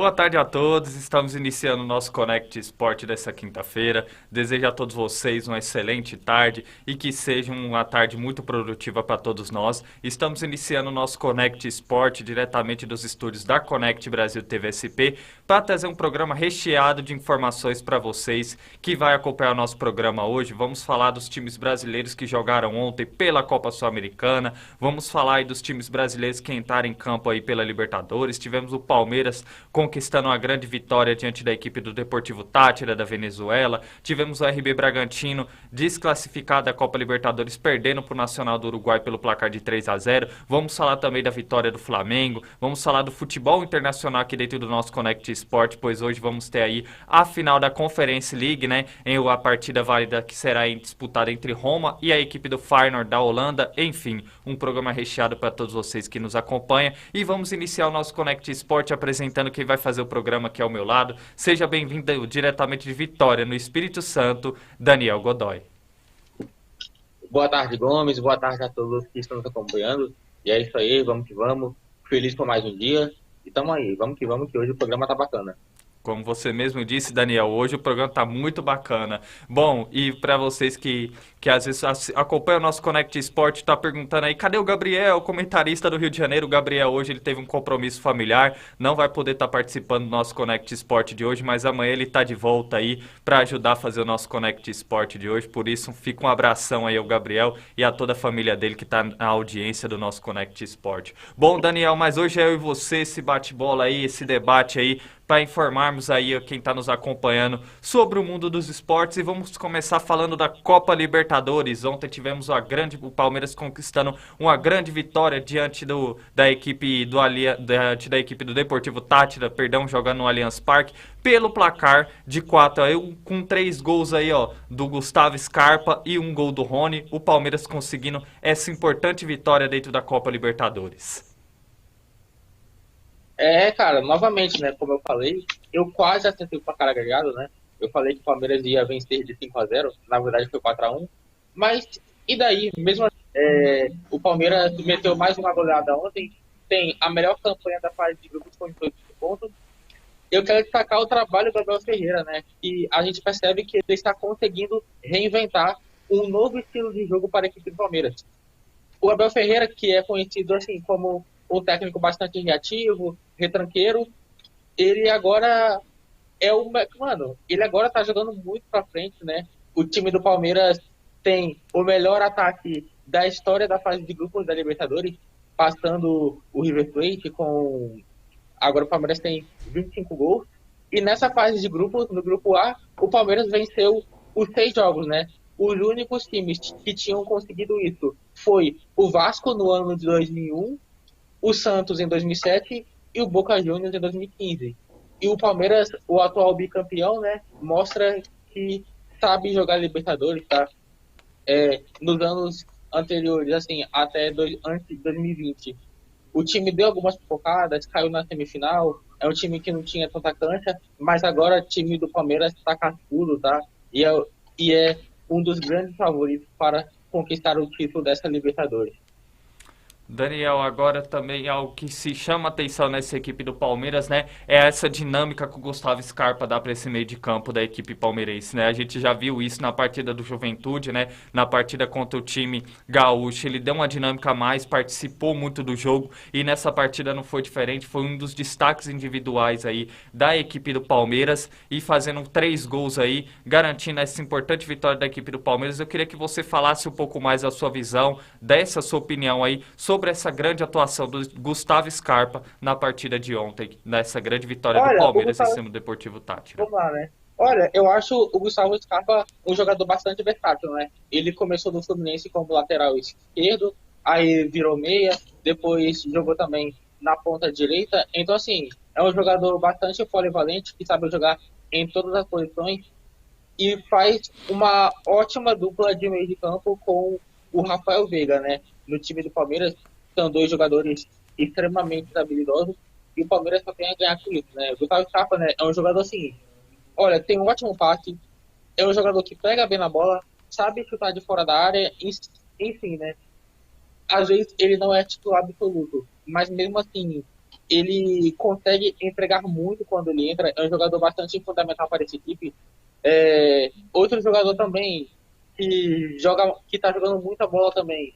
Boa tarde a todos, estamos iniciando o nosso Connect Sport dessa quinta-feira. Desejo a todos vocês uma excelente tarde e que seja uma tarde muito produtiva para todos nós. Estamos iniciando o nosso Connect Sport diretamente dos estúdios da Connect Brasil TV SP para trazer um programa recheado de informações para vocês que vai acompanhar o nosso programa hoje. Vamos falar dos times brasileiros que jogaram ontem pela Copa Sul-Americana, vamos falar aí dos times brasileiros que entraram em campo aí pela Libertadores. Tivemos o Palmeiras conquistando uma grande vitória diante da equipe do Deportivo Táchira da Venezuela. Tivemos o RB Bragantino desclassificado da Copa Libertadores, perdendo para o Nacional do Uruguai pelo placar de 3-0. Vamos falar também da vitória do Flamengo. Vamos falar do futebol internacional aqui dentro do nosso Connect Sport, pois hoje vamos ter aí a final da Conference League, né? Em a partida válida que será disputada entre Roma e a equipe do Feyenoord da Holanda. Enfim, um programa recheado para todos vocês que nos acompanham. E vamos iniciar o nosso Connect Sport apresentando quem vai fazer o programa aqui ao meu lado. Seja bem-vindo diretamente de Vitória, no Espírito Santo, Daniel Godoy. Boa tarde, Gomes. Boa tarde a todos que estão nos acompanhando. E é isso aí, vamos que vamos. Feliz por mais um dia. E tamo aí, vamos que hoje o programa tá bacana. Como você mesmo disse, Daniel, hoje o programa está muito bacana. Bom, e para vocês que às vezes acompanham o nosso Connect Sport, está perguntando aí, cadê o Gabriel, comentarista do Rio de Janeiro? O Gabriel hoje ele teve um compromisso familiar, não vai poder estar participando do nosso Connect Sport de hoje, mas amanhã ele está de volta aí para ajudar a fazer o nosso Connect Sport de hoje. Por isso, fica um abração aí ao Gabriel e a toda a família dele que está na audiência do nosso Connect Sport. Bom, Daniel, mas hoje é eu e você, esse bate-bola aí, esse debate aí, para informarmos aí quem está nos acompanhando sobre o mundo dos esportes. E vamos começar falando da Copa Libertadores. Ontem tivemos o Palmeiras conquistando uma grande vitória diante da equipe da equipe do Deportivo Táchira, perdão, jogando no Allianz Parque, pelo placar de 4-1, com 3 gols aí, ó, do Gustavo Scarpa e um gol do Rony. O Palmeiras conseguindo essa importante vitória dentro da Copa Libertadores. Cara, novamente, né, como eu falei, eu quase acertei o placar agregado, né? Eu falei que o Palmeiras ia vencer de 5-0, na verdade foi 4-1. Mas, e daí? Mesmo assim, o Palmeiras meteu mais uma goleada ontem, tem a melhor campanha da fase de grupos com 18 pontos. Eu quero destacar o trabalho do Abel Ferreira, né? Que a gente percebe que ele está conseguindo reinventar um novo estilo de jogo para a equipe do Palmeiras. O Abel Ferreira, que é conhecido assim como um técnico bastante reativo, retranqueiro, ele agora ele agora tá jogando muito pra frente, né? O time do Palmeiras tem o melhor ataque da história da fase de grupos da Libertadores, passando o River Plate com... Agora o Palmeiras tem 25 gols. E nessa fase de grupos, no grupo A, o Palmeiras venceu os 6 jogos, né? Os únicos times que tinham conseguido isso foi o Vasco no ano de 2001, o Santos em 2007 e o Boca Juniors em 2015. E o Palmeiras, o atual bicampeão, né, mostra que sabe jogar Libertadores, tá? Nos anos anteriores, assim, antes de 2020, o time deu algumas pipocadas, caiu na semifinal, é um time que não tinha tanta cancha, mas agora o time do Palmeiras está cascudo, tá? E é um dos grandes favoritos para conquistar o título dessa Libertadores. Daniel, agora também algo que se chama atenção nessa equipe do Palmeiras, né? É essa dinâmica que o Gustavo Scarpa dá para esse meio de campo da equipe palmeirense, né? A gente já viu isso na partida do Juventude, né? Na partida contra o time gaúcho, ele deu uma dinâmica a mais, participou muito do jogo e nessa partida não foi diferente, foi um dos destaques individuais aí da equipe do Palmeiras e fazendo 3 gols aí, garantindo essa importante vitória da equipe do Palmeiras. Eu queria que você falasse um pouco mais a sua visão, dessa sua opinião aí sobre essa grande atuação do Gustavo Scarpa na partida de ontem, nessa grande vitória do Olha, Palmeiras em cima do Deportivo Táchira. vamos lá, né? Olha, eu acho o Gustavo Scarpa um jogador bastante versátil, né? Ele começou no Fluminense como lateral esquerdo, aí virou meia, depois jogou também na ponta direita. Então, assim, é um jogador bastante polivalente, que sabe jogar em todas as posições e faz uma ótima dupla de meio de campo com o Rafael Veiga, né? No time do Palmeiras são 2 jogadores extremamente habilidosos e o Palmeiras só tem a ganhar com isso, né? O Gustavo Scarpa, né, é um jogador assim, olha, tem um ótimo passe, é um jogador que pega bem na bola, sabe chutar de fora da área, enfim, né? Às vezes ele não é titular absoluto, mas mesmo assim ele consegue entregar muito quando ele entra, é um jogador bastante fundamental para essa equipe. Outro jogador também que tá jogando muita bola também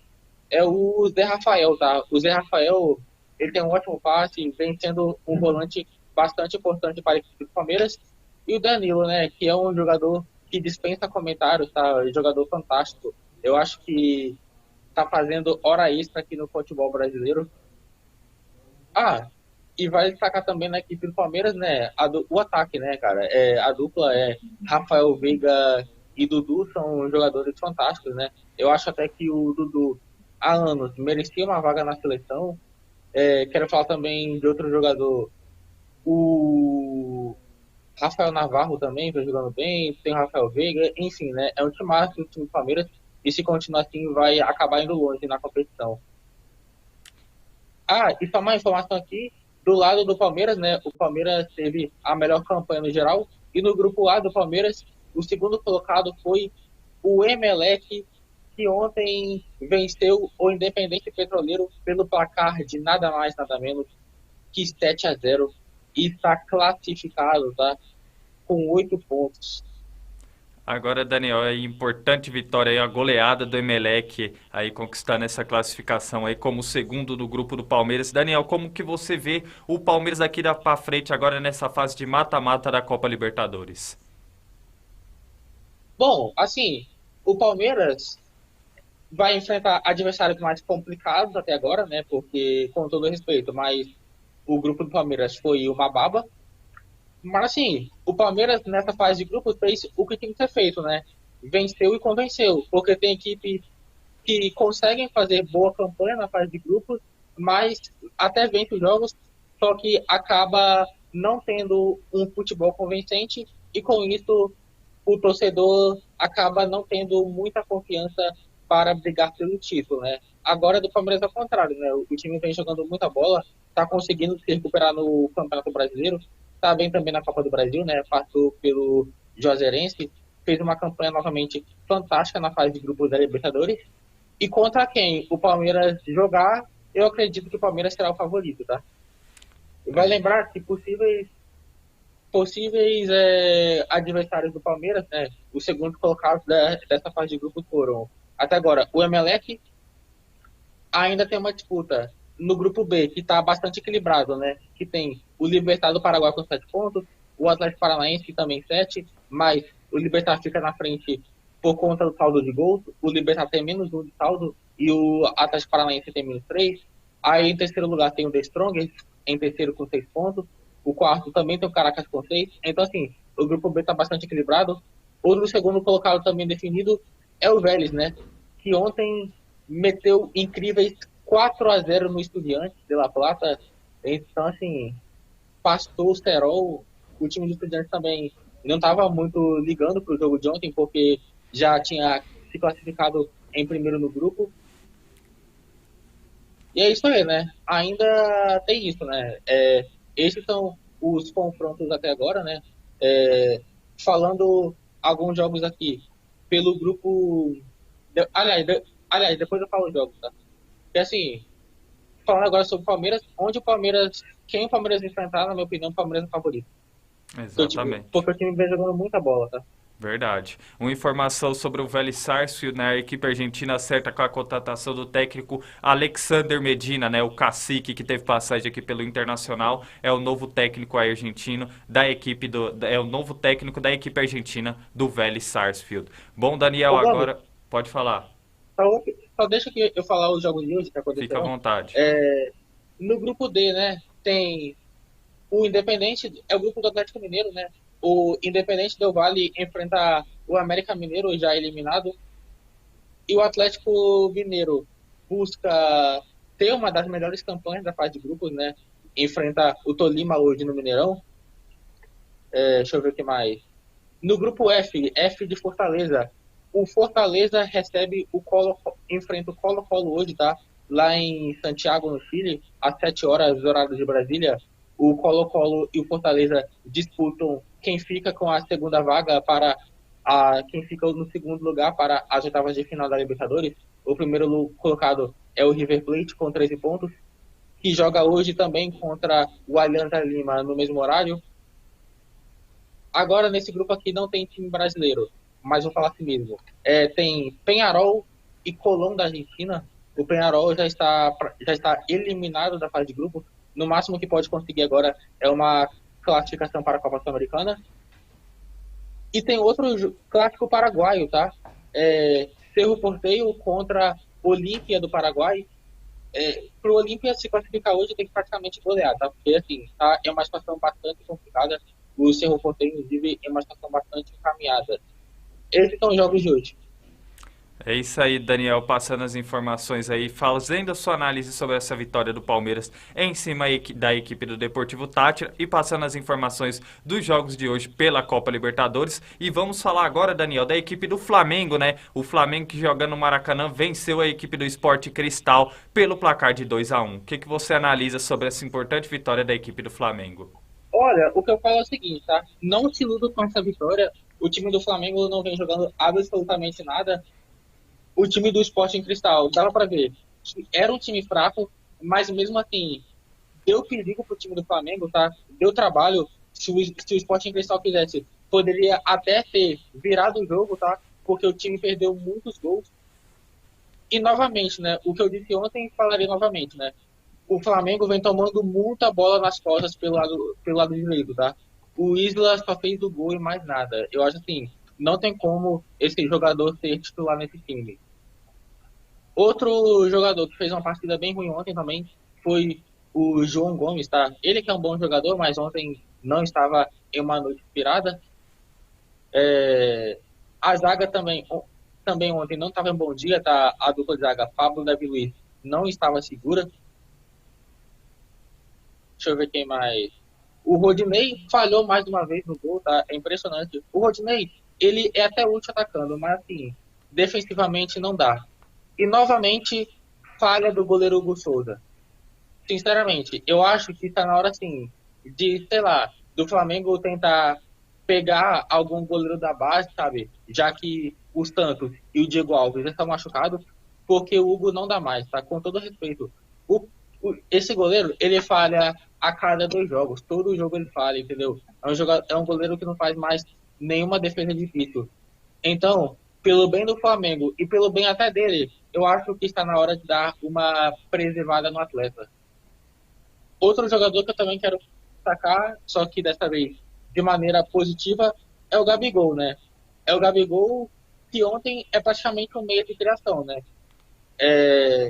é o Zé Rafael, tá? O Zé Rafael, ele tem um ótimo passe, vem sendo um volante bastante importante para a equipe do Palmeiras. E o Danilo, né, que é um jogador que dispensa comentários, tá? Jogador fantástico. Eu acho que tá fazendo hora extra aqui no futebol brasileiro. Ah, e vai destacar também na equipe do Palmeiras, né? O ataque, né, cara? A dupla é Rafael Veiga e Dudu são jogadores fantásticos, né? Eu acho até que o Dudu, há anos, merecia uma vaga na seleção. Quero falar também de outro jogador, o Rafael Navarro também vem jogando bem, tem o Rafael Veiga, enfim, né? É um timaço o time do Palmeiras e se continuar assim vai acabar indo longe na competição. Ah, e só uma informação aqui, do lado do Palmeiras, né? O Palmeiras teve a melhor campanha no geral, e no grupo A do Palmeiras, o segundo colocado foi o Emelec, que ontem venceu o Independente Petroleiro pelo placar de nada mais, nada menos que 7-0 e está classificado, tá? Com 8 pontos. Agora, Daniel, é importante vitória aí, a goleada do Emelec aí conquistando essa classificação aí como segundo do grupo do Palmeiras. Daniel, como que você vê o Palmeiras aqui da pra frente agora nessa fase de mata-mata da Copa Libertadores? Bom, assim, o Palmeiras vai enfrentar adversários mais complicados até agora, né? Porque, com todo respeito, mas o grupo do Palmeiras foi uma baba. Mas, assim, o Palmeiras nessa fase de grupos fez o que tem que ser feito, né? Venceu e convenceu, porque tem equipe que conseguem fazer boa campanha na fase de grupos, mas até vence os jogos, só que acaba não tendo um futebol convincente e com isso o torcedor acaba não tendo muita confiança para brigar pelo título, né? Agora do Palmeiras ao contrário, né? O time vem jogando muita bola, está conseguindo se recuperar no Campeonato Brasileiro, está bem também na Copa do Brasil, né? Passou pelo Juazeirense, fez uma campanha novamente fantástica na fase de grupos da Libertadores. E contra quem o Palmeiras jogar, eu acredito que o Palmeiras será o favorito, tá? Vai É. lembrar que possíveis adversários do Palmeiras, né? Os segundos colocados dessa fase de grupos foram, até agora, o Emelec. Ainda tem uma disputa no grupo B, que está bastante equilibrado, né? Que tem o Libertad do Paraguai com 7 pontos, o Atlético Paranaense que também 7, mas o Libertad fica na frente por conta do saldo de gols, o Libertad tem menos 1 de saldo e o Atlético Paranaense tem menos 3. Aí em terceiro lugar tem o The Strongest, em terceiro com 6 pontos, o quarto também tem o Caracas com 6. Então, assim, o grupo B está bastante equilibrado. Outro segundo colocado também definido é o Vélez, né? Que ontem meteu incríveis 4-0 no Estudiantes de La Plata. Então, assim, pastou o Serol. O time do Estudiantes também não estava muito ligando para o jogo de ontem, porque já tinha se classificado em primeiro no grupo. E é isso aí, né? Ainda tem isso, né? Esses são os confrontos até agora, né? Falando alguns jogos aqui pelo grupo. Aliás, depois eu falo os jogos, tá? E assim, falando agora sobre o Palmeiras, quem o Palmeiras enfrentar, na minha opinião, o Palmeiras é o favorito. Então, tipo, Exatamente. porque o time vem jogando muita bola, tá? Verdade. Uma informação sobre o Vélez Sarsfield, né? A equipe argentina acerta com a contratação do técnico Alexander Medina, né? O cacique que teve passagem aqui pelo Internacional, é o novo técnico argentino da equipe é o novo técnico da equipe argentina do Vélez Sarsfield. Bom, Daniel, Ô, Gomes, agora pode falar. só deixa que eu falar os jogos de hoje que Fica à aconteceram. vontade. No grupo D, né, tem o Independente, é o grupo do Atlético Mineiro, né? O Independente Del Valle enfrenta o América Mineiro, já eliminado, e o Atlético Mineiro busca ter uma das melhores campanhas da fase de grupos, né? Enfrenta o Tolima hoje no Mineirão. Deixa eu ver o que mais. No grupo F, F de Fortaleza, o Fortaleza recebe enfrenta o Colo-Colo hoje, tá? Lá em Santiago, no Chile, às 7 horas, horário de Brasília. O Colo-Colo e o Fortaleza disputam quem fica com a segunda vaga para quem fica no segundo lugar para as oitavas de final da Libertadores. O primeiro colocado é o River Plate com 13 pontos. que joga hoje também contra o Alianza Lima no mesmo horário. Agora, nesse grupo aqui não tem time brasileiro, mas vou falar assim mesmo. Tem Peñarol e Colón da Argentina. O Peñarol já está eliminado da fase de grupo. No máximo que pode conseguir agora é uma classificação para a Copa Sul-Americana. E tem outro clássico paraguaio, tá? Cerro Porteño contra Olímpia do Paraguai. Para o Olímpia se classificar hoje tem que praticamente golear, tá? Porque assim, tá, é uma situação bastante complicada. O Cerro Porteño vive em uma situação bastante encaminhada. Esses são os jogos de hoje. É isso aí, Daniel, passando as informações aí, fazendo a sua análise sobre essa vitória do Palmeiras em cima da equipe do Deportivo Táchira e passando as informações dos jogos de hoje pela Copa Libertadores. E vamos falar agora, Daniel, da equipe do Flamengo, né? O Flamengo que jogando no Maracanã venceu a equipe do Sport Cristal pelo placar de 2-1. O que você analisa sobre essa importante vitória da equipe do Flamengo? Olha, o que eu falo é o seguinte, tá? Não se iluda com essa vitória. O time do Flamengo não vem jogando absolutamente nada. O time do Sporting Cristal, dava para ver, era um time fraco, mas mesmo assim, deu perigo pro time do Flamengo, tá? Deu trabalho. Se o Sporting Cristal quisesse, poderia até ter virado o jogo, tá? Porque o time perdeu muitos gols. E novamente, né? O que eu disse ontem, falarei novamente, né? O Flamengo vem tomando muita bola nas costas pelo lado direito, tá? O Isla só fez o gol e mais nada. Eu acho assim, não tem como esse jogador ser titular nesse time. Outro jogador que fez uma partida bem ruim ontem também foi o João Gomes, tá? Ele que é um bom jogador, mas ontem não estava em uma noite inspirada. A zaga também ontem não estava em bom dia, tá? A dupla de zaga Pablo Davi Luiz não estava segura. Deixa eu ver quem mais. O Rodinei falhou mais uma vez no gol, tá? É impressionante. O Rodinei, ele é até útil atacando, mas assim, defensivamente não dá. E novamente, falha do goleiro Hugo Souza. Sinceramente, eu acho que está na hora, assim, de, sei lá, do Flamengo tentar pegar algum goleiro da base, sabe? Já que o Santos e o Diego Alves já estão machucados, porque o Hugo não dá mais, tá? Com todo respeito. Esse goleiro, ele falha a cada 2 jogos. Todo jogo ele falha, entendeu? É um goleiro que não faz mais nenhuma defesa difícil. Então, pelo bem do Flamengo e pelo bem até dele, eu acho que está na hora de dar uma preservada no atleta. Outro jogador que eu também quero destacar, só que dessa vez de maneira positiva, é o Gabigol, né? É o Gabigol que ontem é praticamente um meio de criação, né?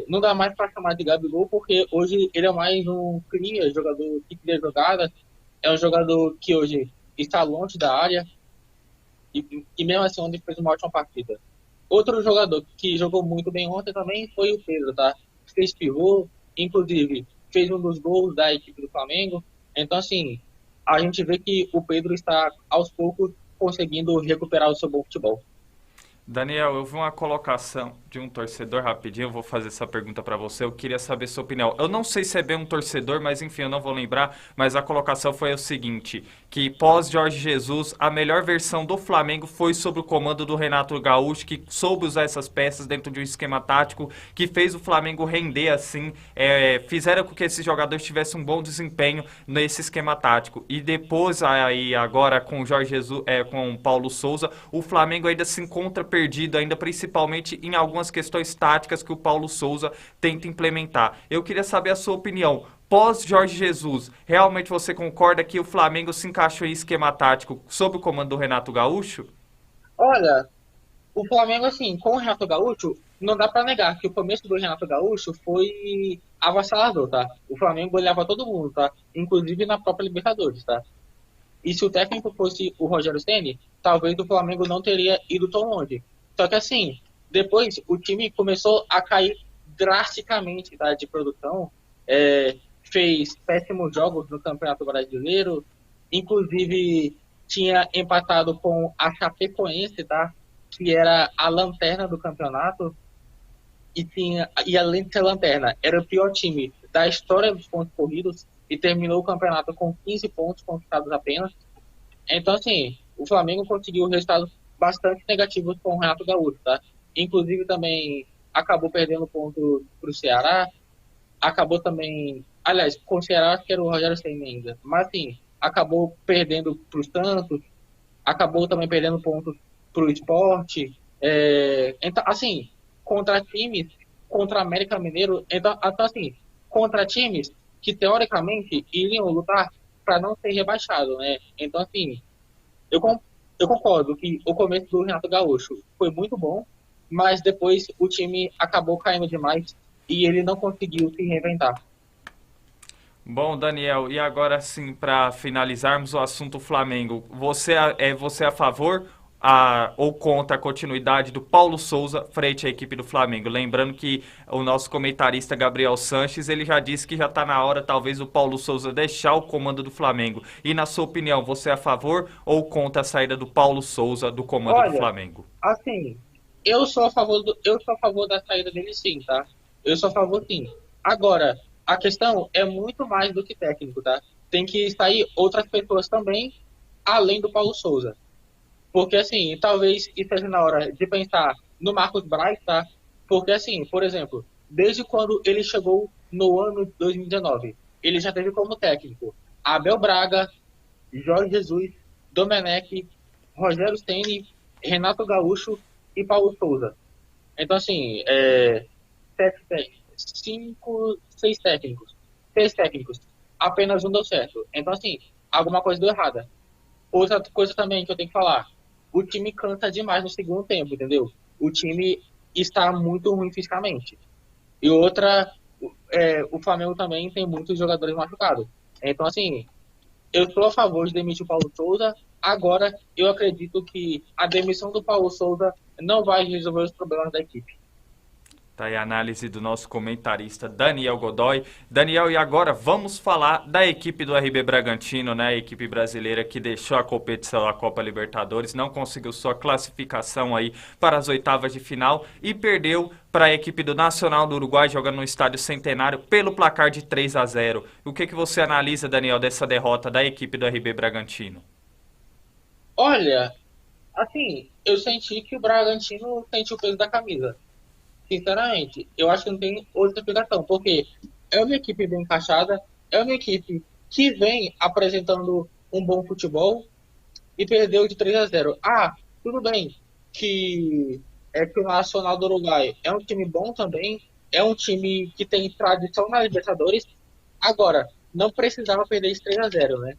Não dá mais para chamar de Gabigol porque hoje ele é mais um jogador que cria jogada, é um jogador que hoje está longe da área e mesmo assim ontem fez uma ótima partida. Outro jogador que jogou muito bem ontem também foi o Pedro, tá? Fez pivô, inclusive fez um dos gols da equipe do Flamengo. Então, assim, a gente vê que o Pedro está aos poucos conseguindo recuperar o seu bom futebol. Daniel, eu vi uma colocação de um torcedor rapidinho, eu vou fazer essa pergunta para você, eu queria saber sua opinião. Eu não sei se é bem um torcedor, mas enfim, eu não vou lembrar, mas a colocação foi o seguinte, que pós Jorge Jesus, a melhor versão do Flamengo foi sob o comando do Renato Gaúcho, que soube usar essas peças dentro de um esquema tático, que fez o Flamengo render assim, fizeram com que esses jogadores tivessem um bom desempenho nesse esquema tático. E depois, aí agora com o Jorge Jesus, com o Paulo Souza, o Flamengo ainda se encontra perdido, ainda principalmente em algumas questões táticas que o Paulo Souza tenta implementar. Eu queria saber a sua opinião. Pós Jorge Jesus, realmente você concorda que o Flamengo se encaixou em esquema tático sob o comando do Renato Gaúcho? Olha, o Flamengo, assim, com o Renato Gaúcho, não dá pra negar que o começo do Renato Gaúcho foi avassalador, tá? O Flamengo olhava todo mundo, tá? Inclusive na própria Libertadores, tá? E se o técnico fosse o Rogério Ceni, talvez o Flamengo não teria ido tão longe. Só que assim, depois o time começou a cair drasticamente, tá, de produção. Fez péssimos jogos no Campeonato Brasileiro. Inclusive tinha empatado com a Chapecoense, tá? Que era a lanterna do campeonato. E além de ser lanterna, era o pior time da história dos pontos corridos e terminou o campeonato com 15 pontos conquistados apenas. Então, assim, o Flamengo conseguiu resultados bastante negativos com o Renato Gaúcho, tá? Inclusive também acabou perdendo ponto para o Ceará, acabou também Aliás, considerar que era o Rogério Ceni ainda. Mas assim, acabou perdendo para o Santos, acabou também perdendo pontos para o Sport. Então, assim, contra times, contra América Mineiro, então, assim, contra times que teoricamente iriam lutar para não ser rebaixado, né? Então, assim, eu, eu concordo que o começo do Renato Gaúcho foi muito bom, mas depois o time acabou caindo demais e ele não conseguiu se reinventar. Bom, Daniel, e agora sim, para finalizarmos o assunto Flamengo, você é a favor ou contra a continuidade do Paulo Souza frente à equipe do Flamengo? Lembrando que o nosso comentarista Gabriel Sanches, ele já disse que já está na hora, talvez, o Paulo Souza deixar o comando do Flamengo. E na sua opinião, você é a favor ou contra a saída do Paulo Souza do comando do Olha, Flamengo? assim, eu sou a favor da saída dele sim, tá? Eu sou a favor sim. Agora, a questão é muito mais do que técnico, tá? Tem que sair outras pessoas também, além do Paulo Souza. Porque, assim, talvez esteja na hora de pensar no Marcos Braz, tá? Porque, assim, por exemplo, desde quando ele chegou no ano de 2019, ele já teve como técnico Abel Braga, Jorge Jesus, Domenech, Rogério Ceni, Renato Gaúcho e Paulo Souza. Então, assim, cinco, seis técnicos, apenas um deu certo. Então, assim, alguma coisa deu errada. Outra coisa também que eu tenho que falar, o time cansa demais no segundo tempo, entendeu? O time está muito ruim fisicamente. E outra, o Flamengo também tem muitos jogadores machucados. Então, assim, eu sou a favor de demitir o Paulo Souza. Agora, eu acredito que a demissão do Paulo Souza não vai resolver os problemas da equipe. Tá aí a análise do nosso comentarista Daniel Godoy. Daniel, e agora vamos falar da equipe do RB Bragantino, né? A equipe brasileira que deixou a competição da Copa Libertadores, não conseguiu sua classificação aí para as oitavas de final e perdeu para a equipe do Nacional do Uruguai jogando no Estádio Centenário pelo placar de 3-0. O que você analisa, Daniel, dessa derrota da equipe do RB Bragantino? Olha, assim, eu senti que o Bragantino sentiu o peso da camisa. Sinceramente, eu acho que não tem outra explicação, porque é uma equipe bem encaixada, é uma equipe que vem apresentando um bom futebol e perdeu de 3-0. Ah, tudo bem que o Nacional do Uruguai é um time bom também, é um time que tem tradição na Libertadores. Agora, não precisava perder de 3-0, né?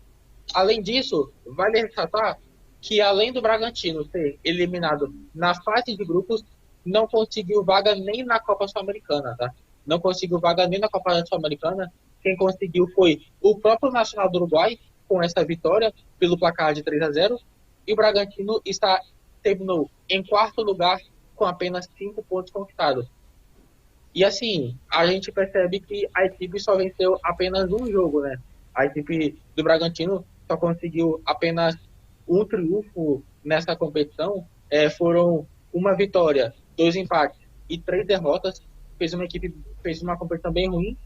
Além disso, vale ressaltar que além do Bragantino ser eliminado na fase de grupos, não conseguiu vaga nem na Copa Sul-Americana, tá? Não conseguiu vaga nem na Copa Sul-Americana. Quem conseguiu foi o próprio Nacional do Uruguai, com essa vitória pelo placar de 3-0. E o Bragantino terminou em quarto lugar com apenas 5 pontos conquistados. E assim, a gente percebe que a equipe só venceu apenas um jogo, né? A equipe do Bragantino só conseguiu apenas um triunfo nessa competição. Foram uma vitória, dois empates e três derrotas. Fez uma competição bem ruim.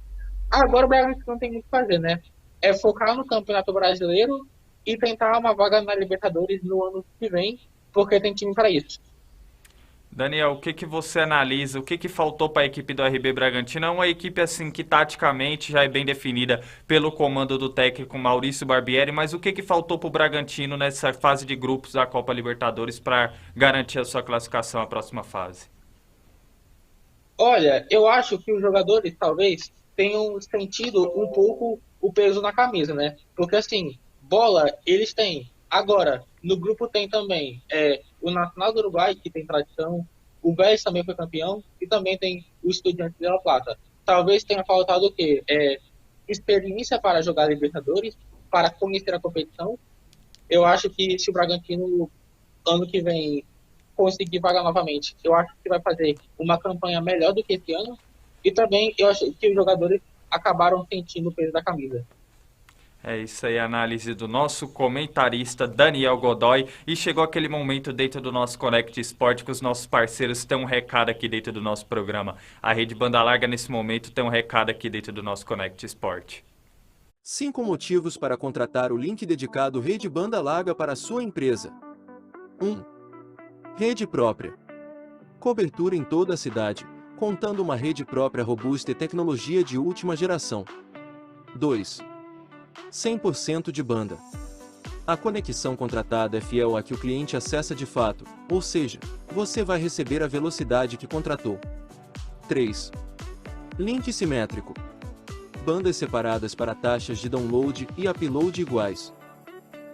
Agora o Bragantino não tem muito o que fazer, né? É focar no Campeonato Brasileiro e tentar uma vaga na Libertadores no ano que vem, porque tem time para isso. Daniel, o que você analisa? O que faltou para a equipe do RB Bragantino? É uma equipe assim que taticamente já é bem definida pelo comando do técnico Maurício Barbieri, mas o que faltou para o Bragantino nessa fase de grupos da Copa Libertadores para garantir a sua classificação à próxima fase? Olha, eu acho que os jogadores talvez tenham sentido um pouco o peso na camisa, né? Porque assim, bola eles têm. Agora, no grupo tem também o Nacional do Uruguai, que tem tradição, o Vélez também foi campeão, e também tem o Estudiantes de La Plata. Talvez tenha faltado o quê? Experiência para jogar Libertadores, para conhecer a competição. Eu acho que se o Bragantino ano que vem conseguir vagar novamente, eu acho que vai fazer uma campanha melhor do que esse ano. E também eu acho que os jogadores acabaram sentindo o peso da camisa. É isso aí, a análise do nosso comentarista Daniel Godoy. E chegou aquele momento dentro do nosso Connect Sport que os nossos parceiros têm um recado aqui dentro do nosso programa. A Rede Banda Larga, nesse momento, tem um recado aqui dentro do nosso Connect Sport. 5 motivos para contratar o link dedicado Rede Banda Larga para a sua empresa. 1. Rede própria. Cobertura em toda a cidade, contando uma rede própria robusta e tecnologia de última geração. 2. 100% de banda. A conexão contratada é fiel à que o cliente acessa de fato, ou seja, você vai receber a velocidade que contratou. 3. Link simétrico. Bandas separadas para taxas de download e upload iguais.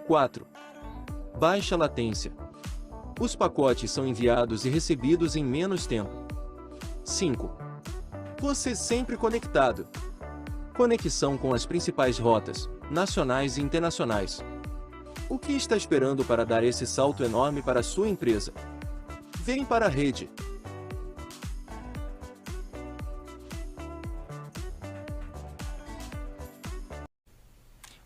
4. Baixa latência. Os pacotes são enviados e recebidos em menos tempo. 5. Você sempre conectado. Conexão com as principais rotas, nacionais e internacionais. O que está esperando para dar esse salto enorme para a sua empresa? Vem para a rede.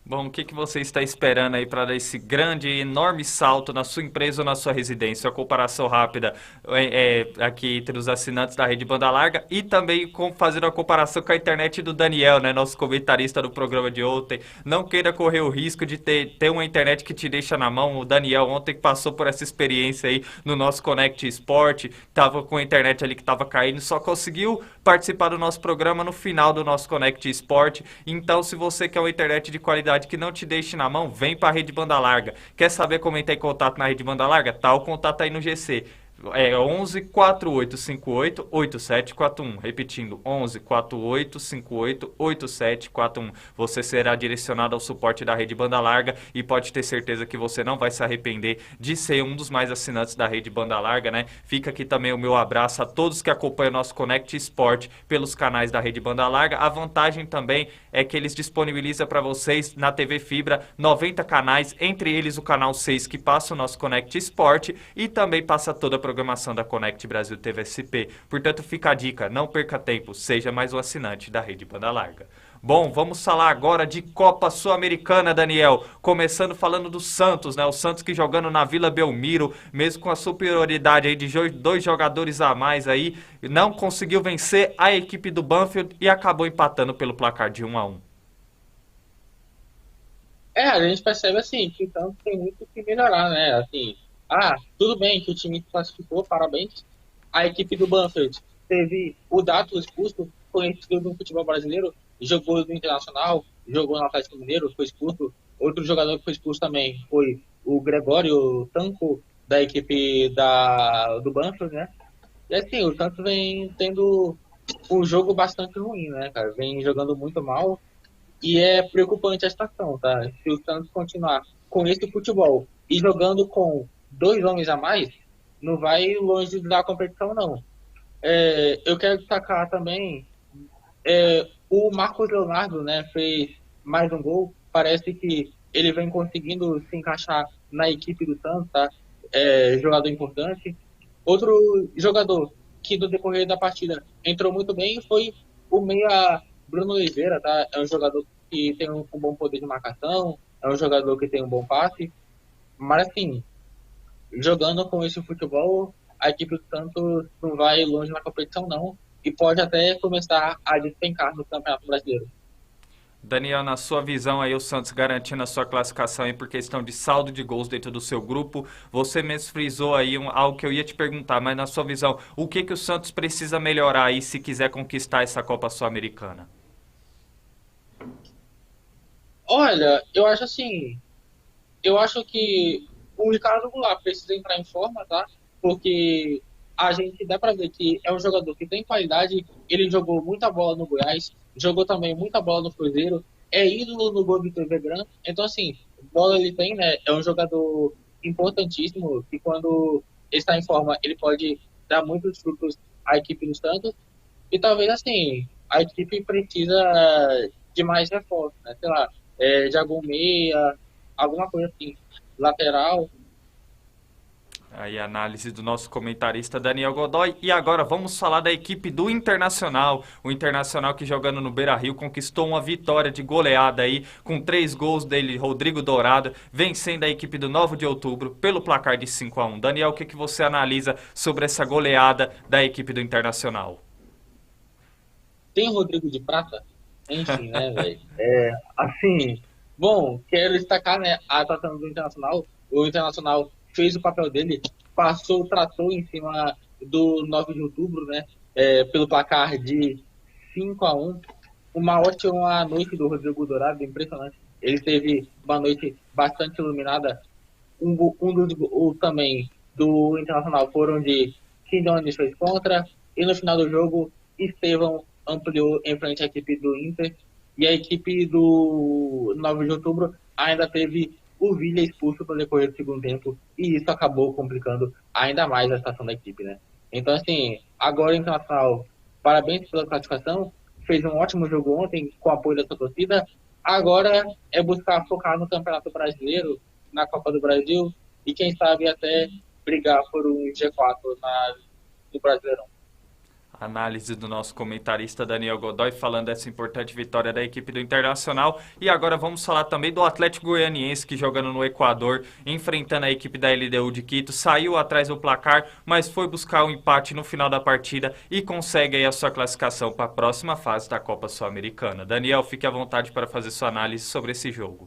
Bom, o que você está esperando aí para dar esse grande e enorme salto na sua empresa ou na sua residência? A comparação rápida aqui entre os assinantes da rede banda larga e também fazendo a comparação com a internet do Daniel, né, nosso comentarista do programa de ontem. Não queira correr o risco de ter uma internet que te deixa na mão. O Daniel ontem passou por essa experiência aí no nosso Connect Sport, tava com a internet ali que estava caindo, só conseguiu participar do nosso programa no final do nosso Connect Sport. Então, se você quer uma internet de qualidade que não te deixe na mão, vem para a rede banda larga. Quer saber como entrar em contato na rede banda larga? Tá o contato aí no GC. É 11 48 58 8741. Repetindo, 11 48 58 8741. Você será direcionado ao suporte da rede banda larga e pode ter certeza que você não vai se arrepender de ser um dos mais assinantes da rede banda larga, né? Fica aqui também o meu abraço a todos que acompanham o nosso Connect Sport pelos canais da rede banda larga. A vantagem também é que eles disponibilizam para vocês na TV Fibra 90 canais, entre eles o canal 6 que passa o nosso Connect Sport e também passa toda a programação da Connect Brasil TV SP. Portanto, fica a dica, não perca tempo, seja mais um assinante da rede banda larga. Bom, vamos falar agora de Copa Sul-Americana, Daniel. Começando falando do Santos, né? O Santos que jogando na Vila Belmiro, mesmo com a superioridade aí de 2 jogadores a mais aí, não conseguiu vencer a equipe do Banfield e acabou empatando pelo placar de 1-1. A gente percebe assim que o Santos tem muito que melhorar, né? Assim, tudo bem que o time se classificou, parabéns. A equipe do Banfield teve o Dato expulso, conhecido no futebol brasileiro, jogou no Internacional, jogou no Atlético Mineiro, foi expulso. Outro jogador que foi expulso também foi o Gregório Tanco, da equipe do Banfield, né? E assim, o Santos vem tendo um jogo bastante ruim, né, cara? Vem jogando muito mal e é preocupante a situação, tá? Se o Santos continuar com esse futebol e jogando com 2 homens a mais, não vai longe da competição, não. Eu quero destacar também o Marcos Leonardo, né, fez mais um gol. Parece que ele vem conseguindo se encaixar na equipe do Santos, tá? Jogador importante. Outro jogador que no decorrer da partida entrou muito bem foi o meia Bruno Oliveira, tá? É um jogador que tem um bom poder de marcação, é um jogador que tem um bom passe, mas assim, jogando com esse futebol, a equipe do Santos não vai longe na competição não, e pode até começar a despencar no Campeonato Brasileiro. Daniel, na sua visão aí, o Santos garantindo a sua classificação aí por questão de saldo de gols dentro do seu grupo. Você mesmo frisou aí algo que eu ia te perguntar, mas na sua visão, o que o Santos precisa melhorar aí se quiser conquistar essa Copa Sul-Americana? Olha, eu acho assim, eu acho que o Ricardo Goulart precisa entrar em forma, tá? Porque a gente dá pra ver que é um jogador que tem qualidade, ele jogou muita bola no Goiás, jogou também muita bola no Cruzeiro, é ídolo no gol do TV Gran, então assim, bola ele tem, né? É um jogador importantíssimo, que quando está em forma, ele pode dar muitos frutos à equipe do Santos, e talvez assim, a equipe precisa de mais reforços, né? Sei lá, de algum meia, alguma coisa assim, lateral. Aí a análise do nosso comentarista Daniel Godoy. E agora vamos falar da equipe do Internacional. O Internacional que jogando no Beira-Rio conquistou uma vitória de goleada aí, com 3 gols dele, Rodrigo Dourado, vencendo a equipe do 9 de outubro pelo placar de 5-1. Daniel, o que você analisa sobre essa goleada da equipe do Internacional? Tem o Rodrigo de Prata? Enfim, né, velho? Assim, bom, quero destacar, né, a atuação do Internacional. O Internacional fez o papel dele, passou o trator em cima do 9 de outubro, né, pelo placar de 5-1. uma ótima noite do Rodrigo Dourado, impressionante. Ele teve uma noite bastante iluminada. Também do Internacional foram de Kim Jones fez contra, e no final do jogo, Estevão ampliou em frente à equipe do Inter, e a equipe do 9 de outubro ainda teve o Villa expulso pelo decorrer do segundo tempo, e isso acabou complicando ainda mais a situação da equipe, né? Então, assim, agora o Internacional, parabéns pela classificação, fez um ótimo jogo ontem com o apoio da sua torcida. Agora é buscar focar no Campeonato Brasileiro, na Copa do Brasil, e quem sabe até brigar por um G4 no Brasileirão. Análise do nosso comentarista Daniel Godoy falando dessa importante vitória da equipe do Internacional. E agora vamos falar também do Atlético Goianiense, que jogando no Equador, enfrentando a equipe da LDU de Quito, saiu atrás do placar, mas foi buscar um empate no final da partida e consegue aí a sua classificação para a próxima fase da Copa Sul-Americana. Daniel, fique à vontade para fazer sua análise sobre esse jogo.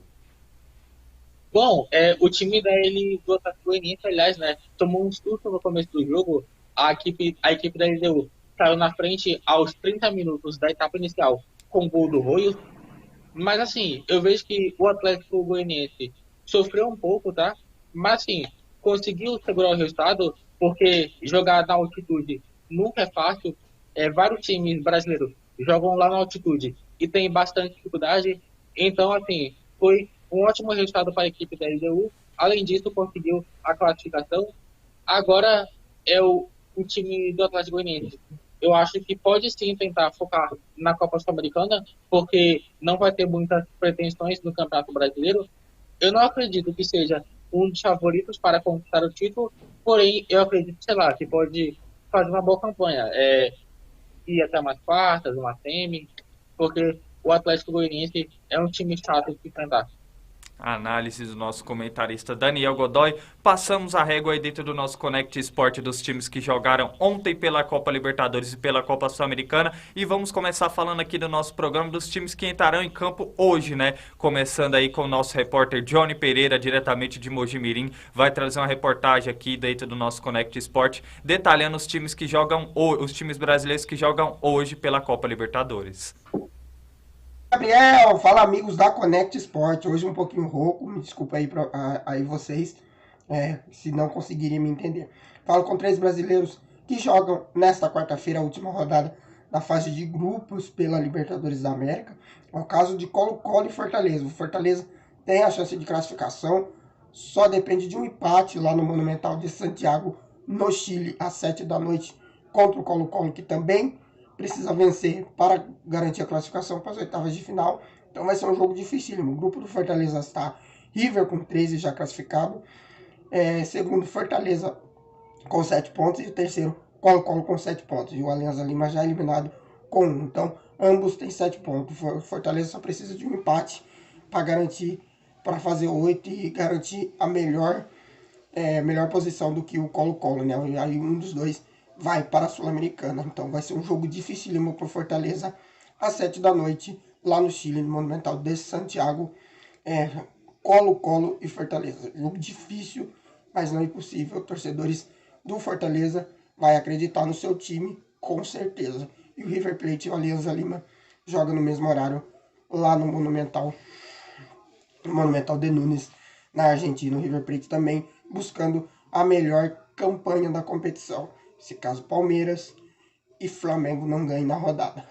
Bom, o time do Atlético Goianiense, aliás, né, tomou um susto no começo do jogo. A equipe da LDU saiu na frente aos 30 minutos da etapa inicial com o gol do Royos. Mas, assim, eu vejo que o Atlético Goianiense sofreu um pouco, tá? Mas, assim, conseguiu segurar o resultado, porque jogar na altitude nunca é fácil. Vários times brasileiros jogam lá na altitude e tem bastante dificuldade. Então, assim, foi um ótimo resultado para a equipe da LDU. Além disso, conseguiu a classificação. Agora é o time do Atlético Goianiense. Eu acho que pode sim tentar focar na Copa Sul-Americana, porque não vai ter muitas pretensões no Campeonato Brasileiro. Eu não acredito que seja um dos favoritos para conquistar o título, porém eu acredito, sei lá, que pode fazer uma boa campanha. Ir até umas quartas, uma semi, porque o Atlético Goianiense é um time chato de enfrentar. A análise do nosso comentarista Daniel Godoy. Passamos a régua aí dentro do nosso Connect Sport dos times que jogaram ontem pela Copa Libertadores e pela Copa Sul-Americana. E vamos começar falando aqui do nosso programa dos times que entrarão em campo hoje, né? Começando aí com o nosso repórter Johnny Pereira, diretamente de Mojimirim. Vai trazer uma reportagem aqui dentro do nosso Connect Sport, detalhando os times que jogam os times brasileiros que jogam hoje pela Copa Libertadores. Gabriel, fala amigos da Connect Sport, hoje um pouquinho rouco, me desculpa aí vocês, se não conseguirem me entender. Falo com 3 brasileiros que jogam nesta quarta-feira, a última rodada da fase de grupos pela Libertadores da América. É o caso de Colo-Colo e Fortaleza. O Fortaleza tem a chance de classificação, só depende de um empate lá no Monumental de Santiago, no Chile, às 7 da noite, contra o Colo-Colo, que também precisa vencer para garantir a classificação para as oitavas de final. Então vai ser um jogo dificílimo. O grupo do Fortaleza está River com 13 já classificado. Segundo, Fortaleza com 7 pontos. E o terceiro, Colo-Colo com 7 pontos. E o Alianza Lima já eliminado com 1. Então, ambos têm 7 pontos. O Fortaleza só precisa de um empate para garantir, para fazer 8 e garantir a melhor posição do que o Colo-Colo, né? E aí um dos dois vai para a Sul-Americana. Então vai ser um jogo dificílimo para o Fortaleza às 7 da noite, lá no Chile, no Monumental de Santiago. Colo-Colo e Fortaleza. Jogo difícil, mas não impossível. Torcedores do Fortaleza vai acreditar no seu time, com certeza. E o River Plate e o Alianza Lima jogam no mesmo horário, lá no Monumental de Núñez, na Argentina. O River Plate também buscando a melhor campanha da competição. Se caso Palmeiras e Flamengo não ganhem na rodada.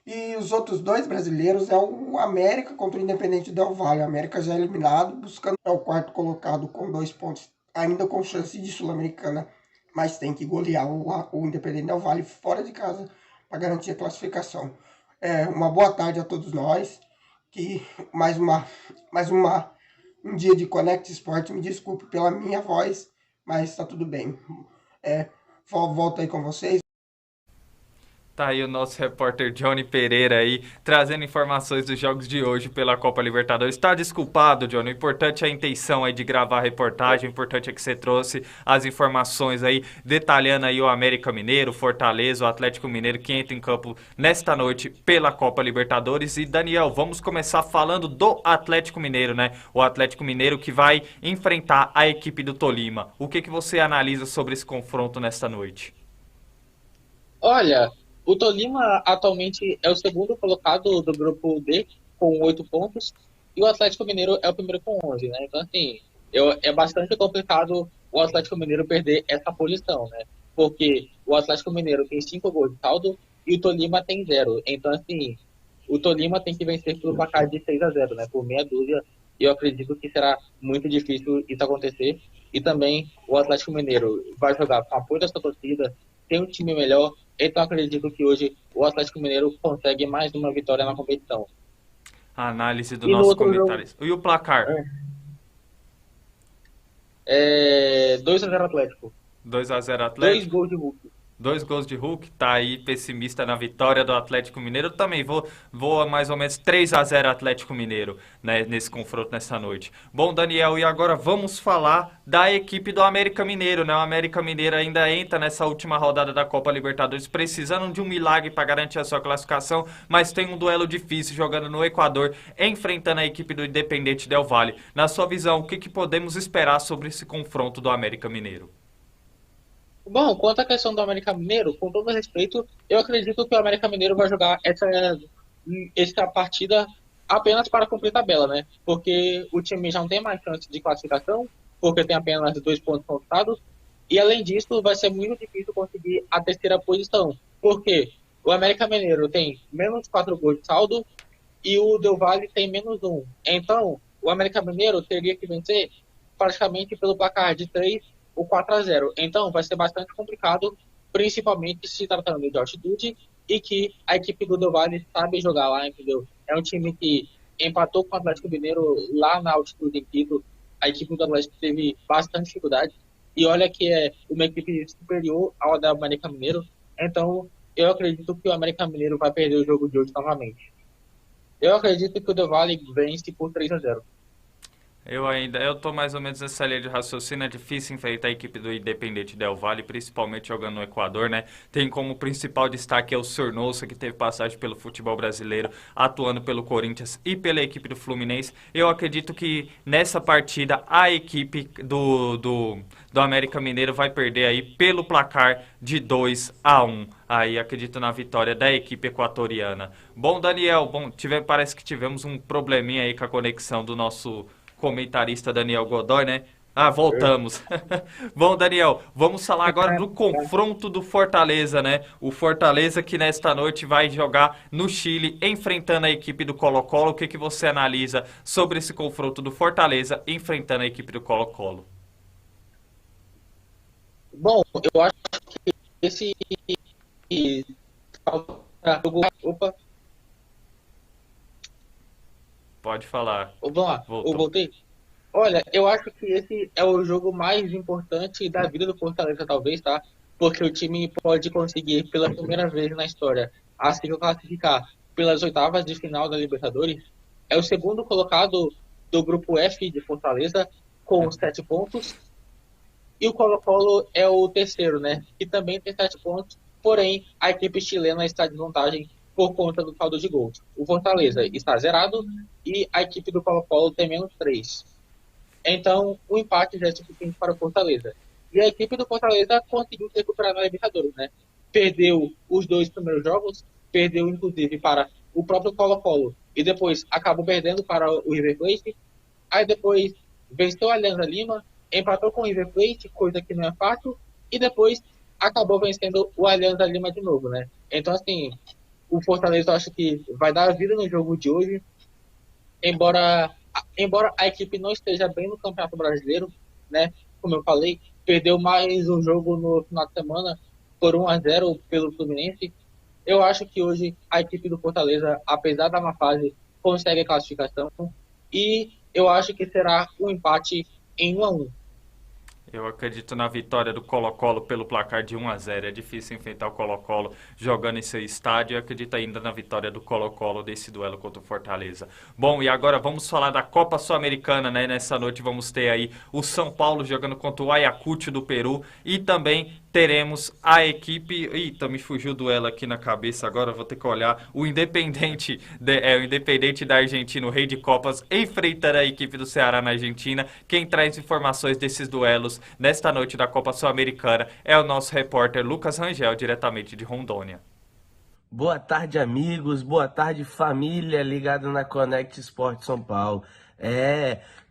E os outros 2 brasileiros é o América contra o Independente Del Valle. O América já é eliminado, buscando o 4º colocado com 2 pontos, ainda com chance de Sul-Americana, mas tem que golear o Independente Del Valle fora de casa para garantir a classificação. Uma boa tarde a todos nós, que um dia de Connect Sport. Me desculpe pela minha voz, mas está tudo bem. Volto aí com vocês. Tá aí o nosso repórter Johnny Pereira aí, trazendo informações dos jogos de hoje pela Copa Libertadores. Tá desculpado, Johnny. O importante é a intenção aí de gravar a reportagem. O importante é que você trouxe as informações aí, detalhando aí o América Mineiro, Fortaleza, o Atlético Mineiro, que entra em campo nesta noite pela Copa Libertadores. E, Daniel, vamos começar falando do Atlético Mineiro, né? O Atlético Mineiro que vai enfrentar a equipe do Tolima. O que você analisa sobre esse confronto nesta noite? Olha, O Tolima atualmente é o segundo colocado do grupo D com 8 pontos e o Atlético Mineiro é o primeiro com 11, né? Então, assim, é bastante complicado o Atlético Mineiro perder essa posição, né? Porque o Atlético Mineiro tem 5 gols de saldo e o Tolima tem 0. Então, assim, o Tolima tem que vencer pelo placar de 6-0, né? Por meia dúzia. E eu acredito que será muito difícil isso acontecer. E também o Atlético Mineiro vai jogar com apoio da sua torcida, tem um time melhor. Então acredito que hoje o Atlético Mineiro consegue mais uma vitória na competição. A análise do E no nosso outro jogo, comentarista. E o placar? 2-0 Atlético. 2-0 Dois Atlético. gols de Hulk. 2 gols de Hulk, tá aí pessimista na vitória do Atlético Mineiro. Eu também vou a mais ou menos 3-0 Atlético Mineiro, né, nesse confronto nessa noite. Bom, Daniel, e agora vamos falar da equipe do América Mineiro, né? O América Mineiro ainda entra nessa última rodada da Copa Libertadores, precisando de um milagre para garantir a sua classificação, mas tem um duelo difícil jogando no Equador, enfrentando a equipe do Independente Del Valle. Na sua visão, o que podemos esperar sobre esse confronto do América Mineiro? Bom, quanto à questão do América Mineiro, com todo respeito, eu acredito que o América Mineiro vai jogar essa partida apenas para cumprir tabela, né? Porque o time já não tem mais chance de classificação, porque tem apenas 2 pontos conquistados, e além disso, vai ser muito difícil conseguir a terceira posição, porque o América Mineiro tem menos 4 gols de saldo e o Del Valle tem menos 1. Então, o América Mineiro teria que vencer praticamente pelo placar de 3 ou 4-0. Então, vai ser bastante complicado, principalmente se tratando de altitude e que a equipe do Del Valle sabe jogar lá, entendeu? É um time que empatou com o Atlético Mineiro lá na altitude em Quito. A equipe do Atlético teve bastante dificuldade e olha que é uma equipe superior ao da América Mineiro. Então, eu acredito que o América Mineiro vai perder o jogo de hoje novamente. Eu acredito que o Del Valle vence por 3-0. Eu tô mais ou menos nessa linha de raciocínio, é difícil enfrentar a equipe do Independente Del Valle, principalmente jogando no Equador, né? Tem como principal destaque o Sornosa, que teve passagem pelo futebol brasileiro, atuando pelo Corinthians e pela equipe do Fluminense. Eu acredito que nessa partida a equipe do América Mineiro vai perder aí pelo placar de 2-1. Aí acredito na vitória da equipe equatoriana. Bom, Daniel, parece que tivemos um probleminha aí com a conexão do nosso comentarista Daniel Godoy, né? Voltamos. Bom, Daniel, vamos falar agora do confronto do Fortaleza, né? O Fortaleza que nesta noite vai jogar no Chile, enfrentando a equipe do Colo-Colo. O que você analisa sobre esse confronto do Fortaleza enfrentando a equipe do Colo-Colo? Bom, eu acho que esse jogo... Opa, Pode falar. vamos lá, eu Voltou. voltei. Olha, eu acho que esse é o jogo mais importante da vida do Fortaleza, talvez, tá? Porque o time pode conseguir, pela primeira vez na história, a se classificar pelas oitavas de final da Libertadores. É o segundo colocado do grupo F de Fortaleza, com 7 pontos. E o Colo-Colo é o terceiro, né? Que também tem 7 pontos. Porém, a equipe chilena está de vantagem por conta do saldo de gols. O Fortaleza está zerado e a equipe do Colo-Colo tem menos 3. Então, o empate já é suficiente para o Fortaleza. E a equipe do Fortaleza conseguiu se recuperar na Libertadores, né? Perdeu os 2 primeiros jogos, perdeu inclusive para o próprio Colo-Colo e depois acabou perdendo para o River Plate. Aí depois venceu a Alianza Lima, empatou com o River Plate, coisa que não é fácil, e depois acabou vencendo o Alianza Lima de novo, né? Então, assim, o Fortaleza eu acho que vai dar vida no jogo de hoje, embora a equipe não esteja bem no Campeonato Brasileiro, né? Como eu falei, perdeu mais um jogo no final de semana por 1-0 pelo Fluminense. Eu acho que hoje a equipe do Fortaleza, apesar da má fase, consegue a classificação e eu acho que será um empate em 1-1. Eu acredito na vitória do Colo-Colo pelo placar de 1-0. É difícil enfrentar o Colo-Colo jogando em seu estádio. Eu acredito ainda na vitória do Colo-Colo desse duelo contra o Fortaleza. Bom, e agora vamos falar da Copa Sul-Americana, né? Nessa noite vamos ter aí o São Paulo jogando contra o Ayacucho do Peru e também teremos a equipe... Eita, me fugiu o duelo aqui na cabeça agora, vou ter que olhar. O Independente da Argentina, o Rei de Copas, enfrentando a equipe do Ceará na Argentina. Quem traz informações desses duelos nesta noite da Copa Sul-Americana é o nosso repórter Lucas Rangel, diretamente de Rondônia. Boa tarde, amigos. Boa tarde, família ligada na Connect Sport São Paulo.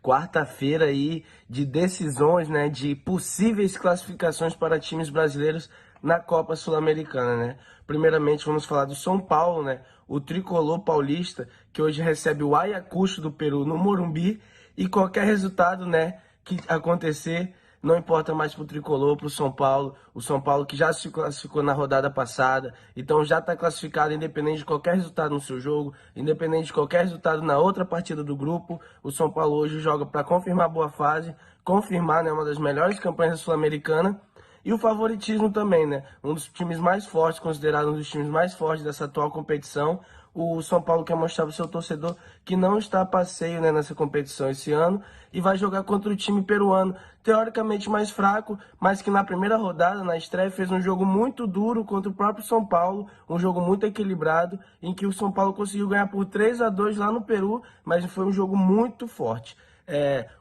Quarta-feira aí de decisões, né, de possíveis classificações para times brasileiros na Copa Sul-Americana, né? Primeiramente, vamos falar do São Paulo, né? O tricolor paulista, que hoje recebe o Ayacucho do Peru no Morumbi, e qualquer resultado, né, que acontecer, não importa mais para o tricolor, para o São Paulo. O São Paulo que já se classificou na rodada passada, então já está classificado independente de qualquer resultado no seu jogo, independente de qualquer resultado na outra partida do grupo. O São Paulo hoje joga para confirmar a boa fase, confirmar, né, uma das melhores campanhas da Sul-Americana. E o favoritismo também, né? Um dos times mais fortes, considerado um dos times mais fortes dessa atual competição. O São Paulo quer mostrar para o seu torcedor que não está a passeio, né, nessa competição esse ano e vai jogar contra o time peruano, teoricamente mais fraco, mas que na primeira rodada, na estreia, fez um jogo muito duro contra o próprio São Paulo, um jogo muito equilibrado, em que o São Paulo conseguiu ganhar por 3-2 lá no Peru, mas foi um jogo muito forte.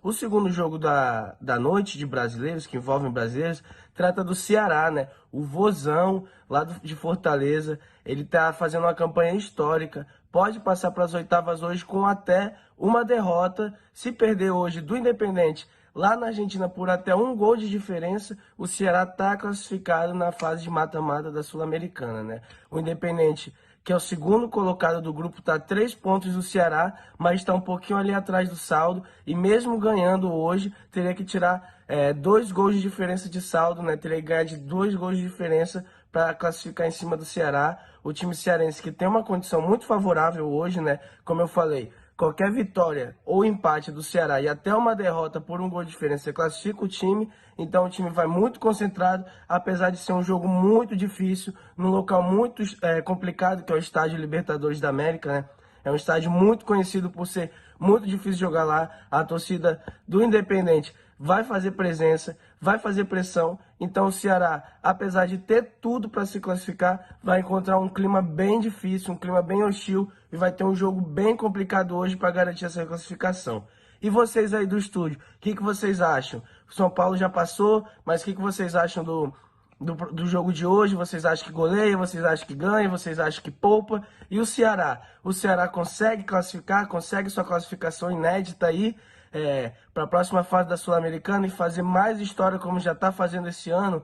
O segundo jogo da noite de brasileiros, que envolvem brasileiros, trata do Ceará, né? O Vozão, lá de Fortaleza, ele tá fazendo uma campanha histórica, pode passar para as oitavas hoje com até uma derrota. Se perder hoje do Independente lá na Argentina por até um gol de diferença, o Ceará está classificado na fase de mata-mata da Sul-Americana, né? O Independente, que é o segundo colocado do grupo, está a 3 pontos do Ceará, mas está um pouquinho ali atrás do saldo, e mesmo ganhando hoje, teria que tirar 2 gols de diferença de saldo, né? Teria que ganhar de 2 gols de diferença para classificar em cima do Ceará. O time cearense que tem uma condição muito favorável hoje, né? Como eu falei, qualquer vitória ou empate do Ceará e até uma derrota por um gol de diferença classifica o time. Então o time vai muito concentrado, apesar de ser um jogo muito difícil, num local muito complicado, que é o Estádio Libertadores da América, né? É um estádio muito conhecido por ser muito difícil de jogar lá. A torcida do Independente vai fazer presença, vai fazer pressão. Então o Ceará, apesar de ter tudo para se classificar, vai encontrar um clima bem difícil, um clima bem hostil, e vai ter um jogo bem complicado hoje para garantir essa classificação. E vocês aí do estúdio, o que vocês acham? O São Paulo já passou, mas o que vocês acham do jogo de hoje? Vocês acham que goleia? Vocês acham que ganha? Vocês acham que poupa? E o Ceará? O Ceará consegue classificar? Consegue sua classificação inédita aí para a próxima fase da Sul-Americana e fazer mais história como já está fazendo esse ano?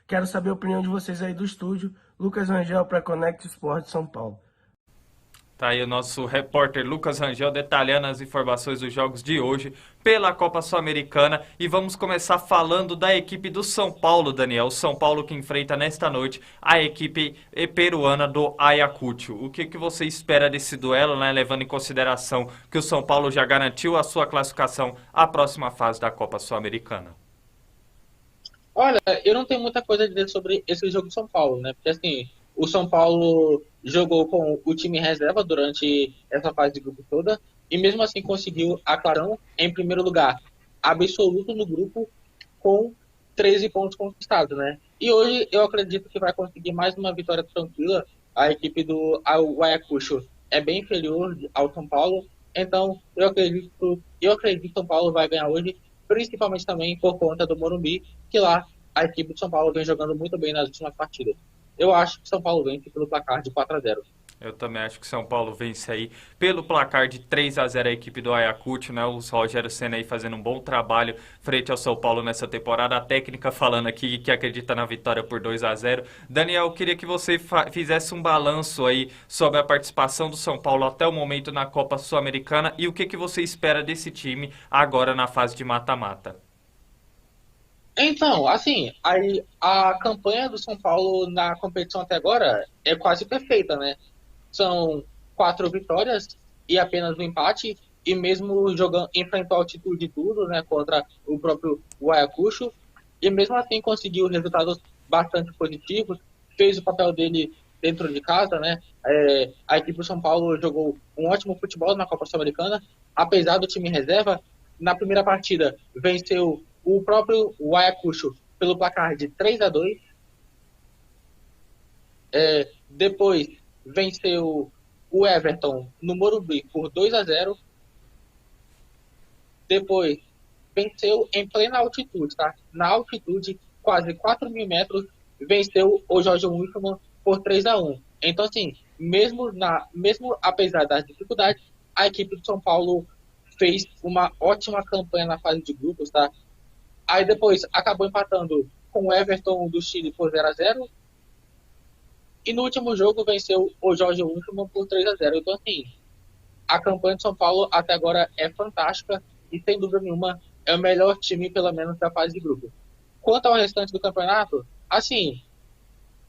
Quero saber a opinião de vocês aí do estúdio. Lucas Rangel para Connect Sport São Paulo. Tá aí o nosso repórter Lucas Rangel detalhando as informações dos jogos de hoje pela Copa Sul-Americana. E vamos começar falando da equipe do São Paulo, Daniel. O São Paulo que enfrenta nesta noite a equipe peruana do Ayacucho. O que você espera desse duelo, né? Levando em consideração que o São Paulo já garantiu a sua classificação à próxima fase da Copa Sul-Americana. Olha, eu não tenho muita coisa a dizer sobre esse jogo do São Paulo, né? Porque assim, o São Paulo jogou com o time reserva durante essa fase de grupo toda e mesmo assim conseguiu a Clarão em primeiro lugar absoluto no grupo com 13 pontos conquistados, né? E hoje eu acredito que vai conseguir mais uma vitória tranquila. A equipe do Ayacucho é bem inferior ao São Paulo, então eu acredito que o São Paulo vai ganhar hoje, principalmente também por conta do Morumbi, que lá a equipe do São Paulo vem jogando muito bem nas últimas partidas. Eu acho que São Paulo vence pelo placar de 4-0. Eu também acho que São Paulo vence aí pelo placar de 3-0 a equipe do Ayacucho, né? O Rogério Ceni aí fazendo um bom trabalho frente ao São Paulo nessa temporada. A técnica falando aqui que acredita na vitória por 2-0. Daniel, eu queria que você fizesse um balanço aí sobre a participação do São Paulo até o momento na Copa Sul-Americana e o que você espera desse time agora na fase de mata-mata. Então, assim, a campanha do São Paulo na competição até agora é quase perfeita, né? São 4 vitórias e apenas um empate, e mesmo jogando, enfrentou a altitude de tudo, né, contra o próprio Ayacucho, e mesmo assim conseguiu resultados bastante positivos, fez o papel dele dentro de casa, né? A equipe do São Paulo jogou um ótimo futebol na Copa Sul-Americana, apesar do time reserva. Na primeira partida venceu o próprio Ayacucho pelo placar de 3-2. Depois venceu o Everton no Morumbi por 2-0. Depois venceu em plena altitude, tá? Na altitude, quase 4.000 metros, venceu o Jorge Wilstermann por 3-1. Então, assim, mesmo apesar das dificuldades, a equipe do São Paulo fez uma ótima campanha na fase de grupos, tá? Aí depois acabou empatando com o Everton do Chile por 0-0 e no último jogo venceu o Jorge Wilstermann por 3-0. Então, assim, a campanha de São Paulo até agora é fantástica e, sem dúvida nenhuma, é o melhor time, pelo menos, da fase de grupo. Quanto ao restante do campeonato, assim,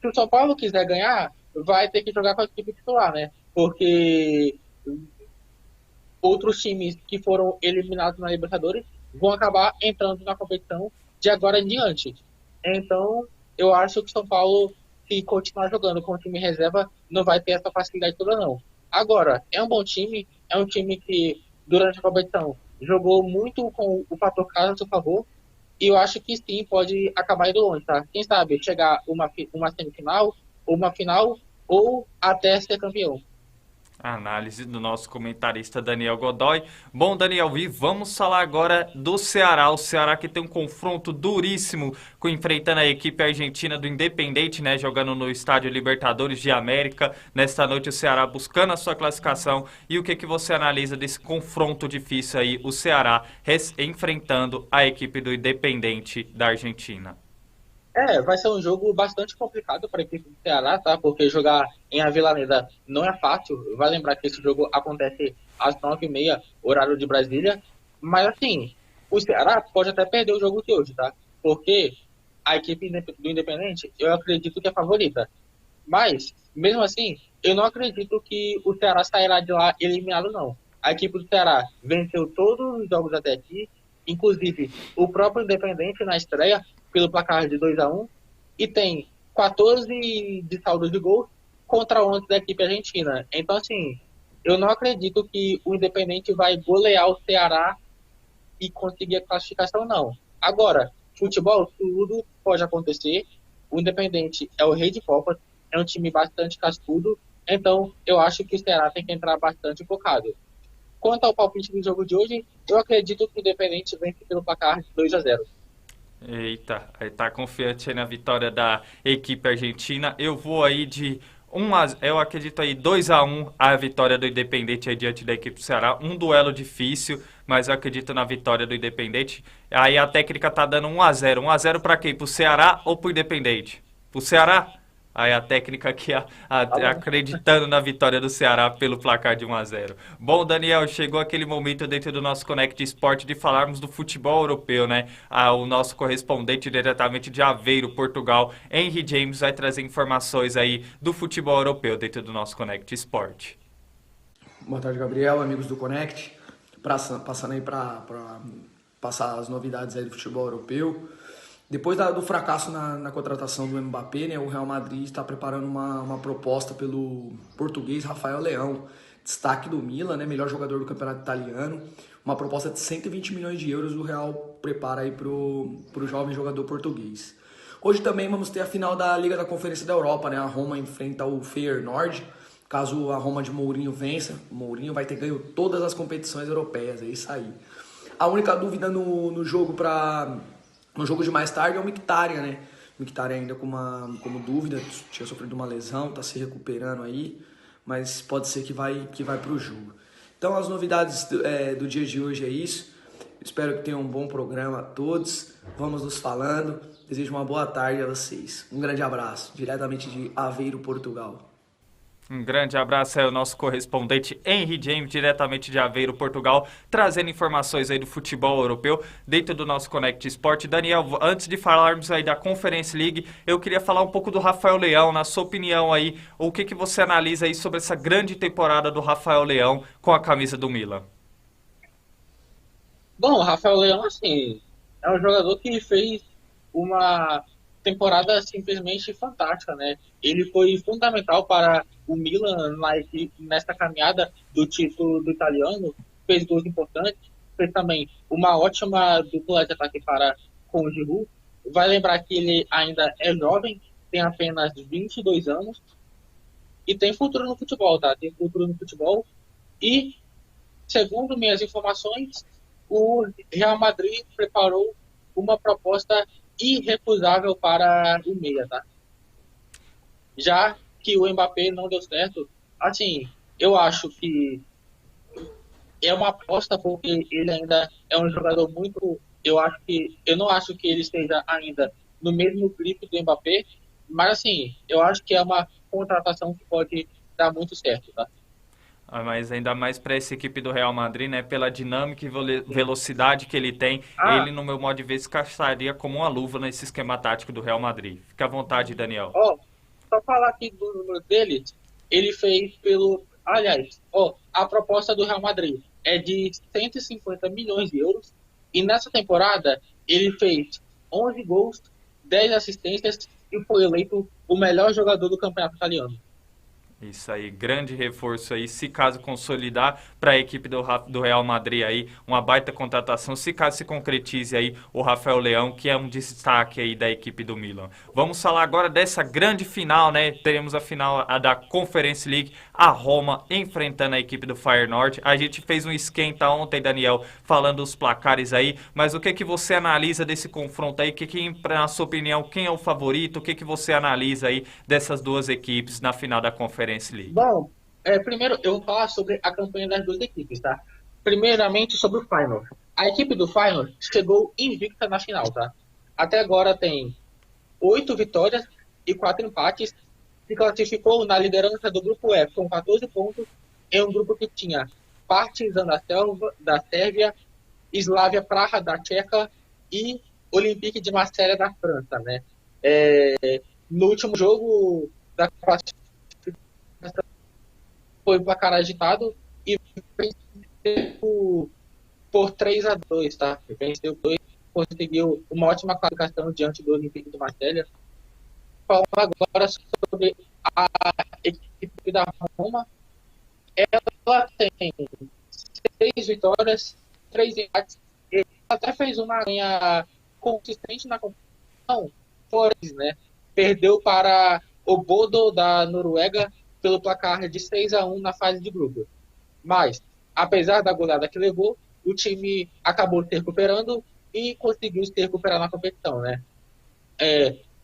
se o São Paulo quiser ganhar, vai ter que jogar com a equipe titular, né? Porque outros times que foram eliminados na Libertadores vão acabar entrando na competição de agora em diante. Então, eu acho que o São Paulo, se continuar jogando com o time reserva, não vai ter essa facilidade toda, não. Agora, é um bom time, é um time que, durante a competição, jogou muito com o fator casa a seu favor, e eu acho que sim, pode acabar indo longe, tá? Quem sabe chegar uma semifinal, ou uma final, ou até ser campeão. A análise do nosso comentarista Daniel Godoy. Bom, Daniel, e vamos falar agora do Ceará. O Ceará que tem um confronto duríssimo enfrentando a equipe argentina do Independente, né? Jogando no estádio Libertadores de América. Nesta noite o Ceará buscando a sua classificação. E o que você analisa desse confronto difícil aí? O Ceará enfrentando a equipe do Independente da Argentina. Vai ser um jogo bastante complicado para a equipe do Ceará, tá? Porque jogar em Avellaneda não é fácil. Vai lembrar que esse jogo acontece às 9h30, horário de Brasília. Mas, assim, o Ceará pode até perder o jogo de hoje, tá? Porque a equipe do Independente, eu acredito que é favorita. Mas, mesmo assim, eu não acredito que o Ceará sairá de lá eliminado, não. A equipe do Ceará venceu todos os jogos até aqui, inclusive o próprio Independente na estreia, pelo placar de 2-1, e tem 14 de saldo de gol contra 11 da equipe argentina. Então, assim, eu não acredito que o Independente vai golear o Ceará e conseguir a classificação, não. Agora, futebol, tudo pode acontecer. O Independente é o rei de Copas, é um time bastante cascudo, então eu acho que o Ceará tem que entrar bastante focado. Quanto ao palpite do jogo de hoje, eu acredito que o Independente vence pelo placar de 2-0. Eita, aí tá confiante aí na vitória da equipe argentina. Eu vou aí de eu acredito aí 2-1 a vitória do Independente aí diante da equipe do Ceará. Um duelo difícil, mas eu acredito na vitória do Independente. Aí a técnica tá dando 1-0. 1-0 pra quem? Pro Ceará ou pro Independente? Pro Ceará? Aí a técnica aqui acreditando na vitória do Ceará pelo placar de 1-0. Bom, Daniel, chegou aquele momento dentro do nosso Connect Sport de falarmos do futebol europeu, né? O nosso correspondente diretamente de Aveiro, Portugal, Henry James, vai trazer informações aí do futebol europeu dentro do nosso Connect Sport. Boa tarde, Gabriel, amigos do Connect. Passando aí para passar as novidades aí do futebol europeu. Depois do fracasso na contratação do Mbappé, né, o Real Madrid está preparando uma proposta pelo português Rafael Leão, destaque do Milan, né, melhor jogador do campeonato italiano. Uma proposta de 120 milhões de euros o Real prepara aí para o jovem jogador português. Hoje também vamos ter a final da Liga da Conferência da Europa, né, a Roma enfrenta o Feyenoord. Caso a Roma de Mourinho vença, o Mourinho vai ter ganho todas as competições europeias, é isso aí. A única dúvida no jogo de mais tarde é o Mkhitaryan, né? O Mkhitaryan ainda como dúvida, tinha sofrido uma lesão, tá se recuperando aí, mas pode ser que vai pro jogo. Então as novidades do dia de hoje é isso. Espero que tenham um bom programa a todos. Vamos nos falando. Desejo uma boa tarde a vocês. Um grande abraço, diretamente de Aveiro, Portugal. Um grande abraço aí ao nosso correspondente Henry James, diretamente de Aveiro, Portugal, trazendo informações aí do futebol europeu dentro do nosso Connect Sport. Daniel, antes de falarmos aí da Conference League, eu queria falar um pouco do Rafael Leão. Na sua opinião aí, o que você analisa aí sobre essa grande temporada do Rafael Leão com a camisa do Milan? Bom, o Rafael Leão, assim, é um jogador que fez uma temporada simplesmente fantástica, né? Ele foi fundamental para o Milan nessa caminhada do título do italiano, fez gols importantes, fez também uma ótima dupla de ataque com o Giroud. Vai lembrar que ele ainda é jovem, tem apenas 22 anos e tem futuro no futebol, tá? Tem futuro no futebol e, segundo minhas informações, o Real Madrid preparou uma proposta irrecusável para o meia, tá? Já que o Mbappé não deu certo. Assim, eu acho que é uma aposta porque ele ainda é um jogador muito. Eu não acho que ele esteja ainda no mesmo clipe do Mbappé, mas assim, eu acho que é uma contratação que pode dar muito certo, tá? Mas ainda mais para essa equipe do Real Madrid, né? Pela dinâmica e velocidade que ele tem, Ah, ele, no meu modo de ver, se encaixaria como uma luva nesse esquema tático do Real Madrid. Fica à vontade, Daniel. ó, só falar aqui do número dele, ele fez pelo. Aliás, ó, a proposta do Real Madrid é de 150 milhões de euros e nessa temporada ele fez 11 gols, 10 assistências e foi eleito o melhor jogador do campeonato italiano. Isso aí, grande reforço aí, se caso consolidar para a equipe do Real Madrid aí, uma baita contratação, se caso se concretize aí o Rafael Leão, que é um destaque aí da equipe do Milan. Vamos falar agora dessa grande final, né? Teremos a final da Conference League, a Roma enfrentando a equipe do Feyenoord. A gente fez um esquenta ontem, Daniel, falando os placares aí, mas o que que você analisa desse confronto aí? Na sua opinião, quem é o favorito? O que que você analisa aí dessas duas equipes na final da Conference League? Bom, primeiro eu vou falar sobre a campanha das duas equipes, tá? Primeiramente sobre o Feyenoord. A equipe do Feyenoord chegou invicta na final, tá? Até agora tem 8 vitórias e 4 empates. Se classificou na liderança do grupo F com 14 pontos, em um grupo que tinha Partizan da Sérvia, Slavia Praha da Tcheca e Olympique de Marselha da França, né? No último jogo da classificação foi um placar agitado e venceu por 3-2, tá? Venceu 2, conseguiu uma ótima classificação diante do Olympique de Marselha. Falando agora sobre a equipe da Roma, ela tem 6 vitórias, 3 empates, ela até fez uma ganha consistente na competição, porém, né? Perdeu para o Bodo da Noruega pelo placar de 6-1 na fase de grupo. Mas, apesar da goleada que levou, o time acabou se recuperando e conseguiu se recuperar na competição, né?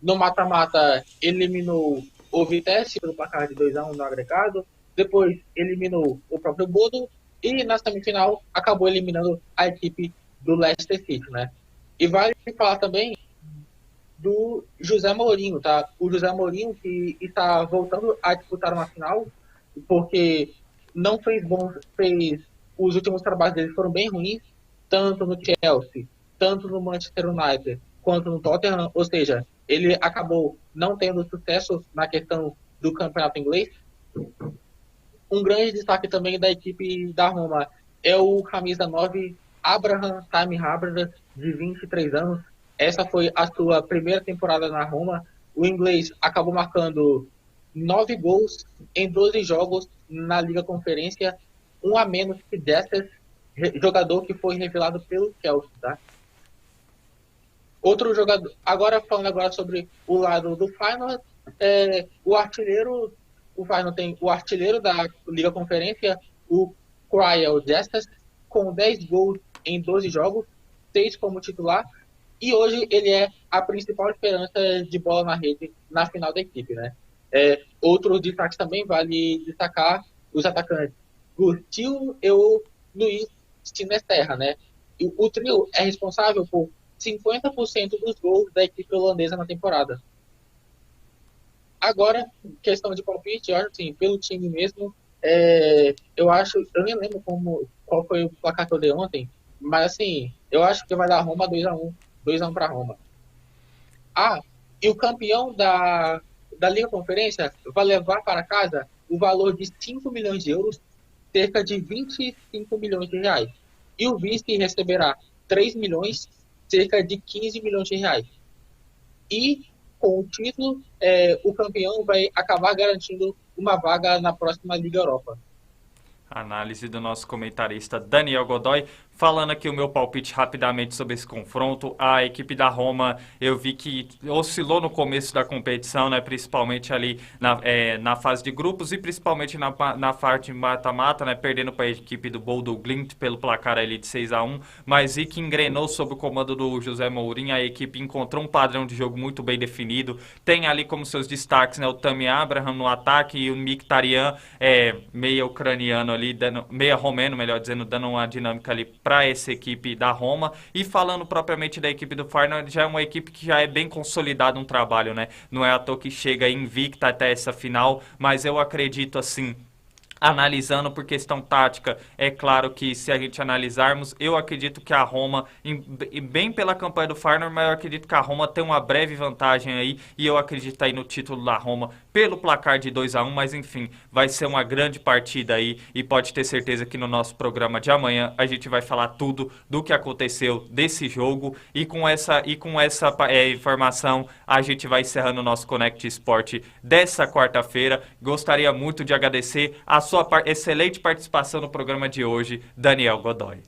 No mata-mata, eliminou o Vitesse pelo placar de 2-1 no agregado, depois eliminou o próprio Bodo e na semifinal acabou eliminando a equipe do Leicester City, né? E vale falar também do José Mourinho, tá? O José Mourinho que está voltando a disputar uma final, porque não fez os últimos trabalhos dele foram bem ruins, tanto no Chelsea, tanto no Manchester United, quanto no Tottenham, ou seja, ele acabou não tendo sucesso na questão do campeonato inglês. Um grande destaque também da equipe da Roma é o camisa 9 Abraham Time-Abraham, de 23 anos. Essa foi a sua primeira temporada na Roma. O inglês acabou marcando 9 gols em 12 jogos na Liga Conferência, um a menos que Dessers, jogador que foi revelado pelo Chelsea, tá? Outro jogador, falando agora sobre o lado do Feyenoord, o Feyenoord tem o artilheiro da Liga Conferência, o Cryle Dessers, com 10 gols em 12 jogos, 6 como titular, e hoje ele é a principal esperança de bola na rede na final da equipe, né? Outros destaques também vale destacar os atacantes Gustil e o Luiz Sinisterra, né? E o trio é responsável por 50% dos gols da equipe holandesa na temporada. Agora, questão de palpite, eu acho assim, pelo time mesmo, eu nem lembro qual foi o placar que eu dei ontem, mas assim, eu acho que vai dar Roma 2-1, 2-1 para Roma. E o campeão da Liga Conferência vai levar para casa o valor de 5 milhões de euros, cerca de 25 milhões de reais. E o vice receberá 3 milhões, cerca de 15 milhões de reais. E com o título, o campeão vai acabar garantindo uma vaga na próxima Liga Europa. Análise do nosso comentarista Daniel Godoy. Falando aqui o meu palpite rapidamente sobre esse confronto, a equipe da Roma, eu vi que oscilou no começo da competição, né, principalmente ali na fase de grupos e principalmente na fase de mata-mata, né, perdendo para a equipe do Bodo Glimt pelo placar ali de 6-1, mas vi que engrenou sob o comando do José Mourinho, a equipe encontrou um padrão de jogo muito bem definido, tem ali como seus destaques, né, o Tammy Abraham no ataque e o Mkhitaryan, meia ucraniano ali, meia romeno, melhor dizendo, dando uma dinâmica ali para essa equipe da Roma. E falando propriamente da equipe do Feyenoord, já é uma equipe que já é bem consolidada um trabalho, né? Não é à toa que chega invicta até essa final, mas eu acredito assim, analisando por questão tática, é claro que se a gente analisarmos, eu acredito que a Roma, bem pela campanha do Feyenoord, mas eu acredito que a Roma tem uma breve vantagem aí, e eu acredito aí no título da Roma pelo placar de 2-1, mas enfim, vai ser uma grande partida aí, e pode ter certeza que no nosso programa de amanhã a gente vai falar tudo do que aconteceu desse jogo, e com essa informação a gente vai encerrando o nosso Connect Sport dessa quarta-feira. Gostaria muito de agradecer a sua excelente participação no programa de hoje, Daniel Godoy.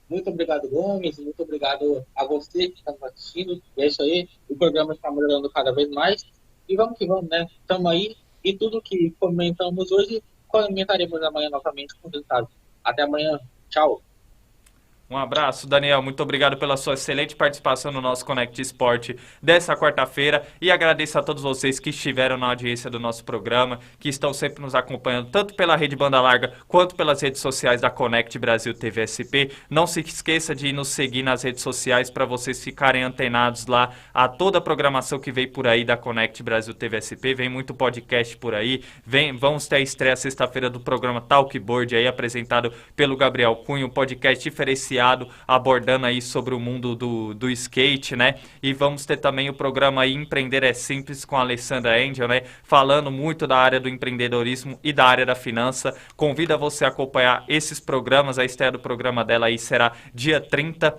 Muito obrigado, Gomes. Muito obrigado a você que está nos assistindo. E é isso aí. O programa está melhorando cada vez mais. E vamos que vamos, né? Estamos aí. E tudo que comentamos hoje, comentaremos amanhã novamente com resultados. Até amanhã. Tchau. Um abraço, Daniel. Muito obrigado pela sua excelente participação no nosso Connect Sport dessa quarta-feira. E agradeço a todos vocês que estiveram na audiência do nosso programa, que estão sempre nos acompanhando, tanto pela Rede Banda Larga, quanto pelas redes sociais da Connect Brasil TV SP. Não se esqueça de nos seguir nas redes sociais para vocês ficarem antenados lá a toda a programação que vem por aí da Connect Brasil TV SP. Vem muito podcast por aí. Vamos ter a estreia sexta-feira do programa Talkboard, aí apresentado pelo Gabriel Cunha, um podcast diferenciado abordando aí sobre o mundo do skate, né? E vamos ter também o programa aí Empreender é Simples com a Alessandra Angel, né? Falando muito da área do empreendedorismo e da área da finança. Convido você a acompanhar esses programas. A estreia do programa dela aí será dia 30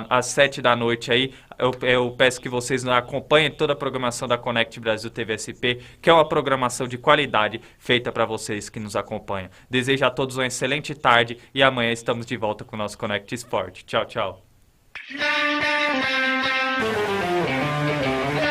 às 7 da noite aí. Eu peço que vocês acompanhem toda a programação da Connect Brasil TV SP, que é uma programação de qualidade feita para vocês que nos acompanham. Desejo a todos uma excelente tarde e amanhã estamos de volta com o nosso Connect Sport. Tchau, tchau.